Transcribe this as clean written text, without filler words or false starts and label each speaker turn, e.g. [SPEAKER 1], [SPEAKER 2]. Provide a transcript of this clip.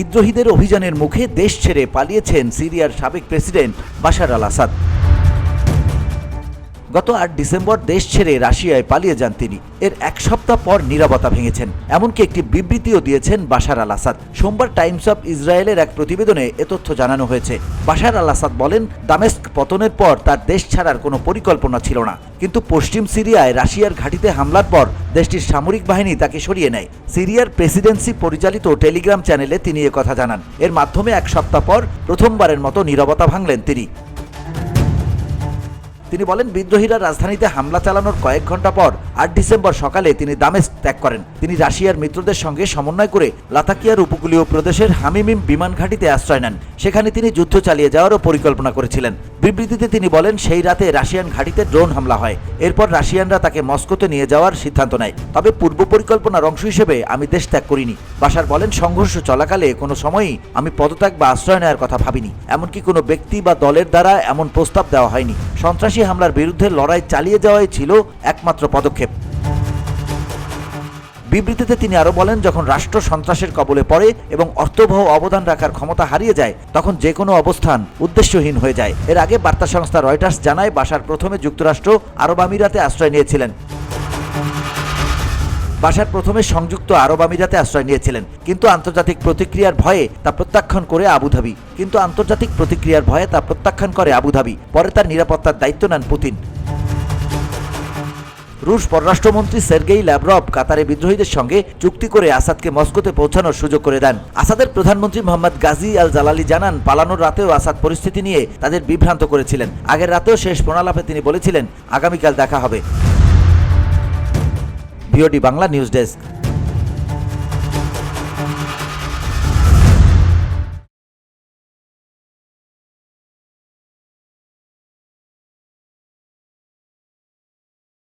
[SPEAKER 1] বিদ্রোহীদের অভিযানের মুখে দেশ ছেড়ে পালিয়েছেন সিরিয়ার সাবেক প্রেসিডেন্ট বাশার আল আসাদ। গত ৮ ডিসেম্বর দেশ ছেড়ে রাশিয়ায় পালিয়ে যান তিনি। এর এক সপ্তাহ পর নীরবতা ভেঙেছেন, এমনকি একটি বিবৃতিও দিয়েছেন বাশার আল আসাদ। সোমবার টাইমস অফ ইসরায়েলের এক প্রতিবেদনে এ তথ্য জানানো হয়েছে। বাশার আল আসাদ বলেন, দামেস্ক পতনের পর তার দেশ ছাড়ার কোনো পরিকল্পনা ছিল না, কিন্তু পশ্চিম সিরিয়ায় রাশিয়ার ঘাঁটিতে হামলার পর দেশটির সামরিক বাহিনী তাকে সরিয়ে নেয়। সিরিয়ার প্রেসিডেন্সি পরিচালিত টেলিগ্রাম চ্যানেলে তিনি কথা জানান। এর মাধ্যমে এক সপ্তাহ পর প্রথমবারের মতো নীরবতা ভাঙলেন তিনি বলেন, বিদ্রোহীরা রাজধানীতে হামলা চালানোর কয়েক ঘন্টা পর ৮ ডিসেম্বর সকালে তিনি দামেস্ক ত্যাগ করেন। তিনি রাশিয়ার মিত্রদের সঙ্গে সমন্বয় করে লাতাকিয়ার উপকূলীয় প্রদেশের হামিমিম বিমান ঘাঁটিতে আশ্রয় নেন। সেখানে তিনি যুদ্ধ চালিয়ে যাওয়ারও পরিকল্পনা করেছিলেন। বিবৃতিতে তিনি বলেন, সেই রাতে রাশিয়ান ঘাঁটিতে ড্রোন হামলা হয়। এরপর রাশিয়ানরা তাকে মস্কোতে নিয়ে যাওয়ার সিদ্ধান্ত নেয়। তবে পূর্ব পরিকল্পনার অংশ হিসেবে আমি দেশ ত্যাগ করিনি। বাশার বলেন, সংঘর্ষ চলাকালে কোনো সময়ই আমি পদত্যাগ বা আশ্রয় নেওয়ার কথা ভাবিনি। এমনকি কোনো ব্যক্তি বা দলের দ্বারা এমন প্রস্তাব দেওয়া হয়নি। সন্ত্রাসী হামলার বিরুদ্ধে লড়াই চালিয়ে যাওয়াই ছিল একমাত্র পদক্ষেপ। বিবৃতিতে তিনি আরো বলেন, যখন রাষ্ট্র সন্ত্রাসের কবলে পড়ে এবং অর্থবহ অবদান রাখার ক্ষমতা হারিয়ে যায়, তখন যে কোনো অবস্থান উদ্দেশ্যহীন হয়ে যায়। এর আগে বার্তা সংস্থা রয়টার্স জানায়, বাশার প্রথমে যুক্তরাষ্ট্র আরব আমিরাতে আশ্রয় নিয়েছিলেন। বাশার প্রথমে সংযুক্ত আরব আমিরাতে আশ্রয় নিয়েছিলেন, কিন্তু আন্তর্জাতিক প্রতিক্রিয়ার ভয়ে তা প্রত্যাখ্যান করে আবুধাবি। পরে তার নিরাপত্তার দায়িত্ব নেন পুতিন। রুশ পররাষ্ট্রমন্ত্রী সের্গেই ল্যাভরভ কাতারে বিদ্রোহীদের সঙ্গে চুক্তি করে আসাদকে মস্কোতে পৌঁছানোর সুযোগ করে দেন। আসাদের প্রধানমন্ত্রী মোহাম্মদ গাজী আল জালালি জানান, পালানোর রাতেও আসাদ পরিস্থিতি নিয়ে তাদের বিভ্রান্ত করেছিলেন। আগের রাতেও শেষ ফোনালাপে তিনি বলেছিলেন, আগামীকাল দেখা হবে। VOD Bangla news desk.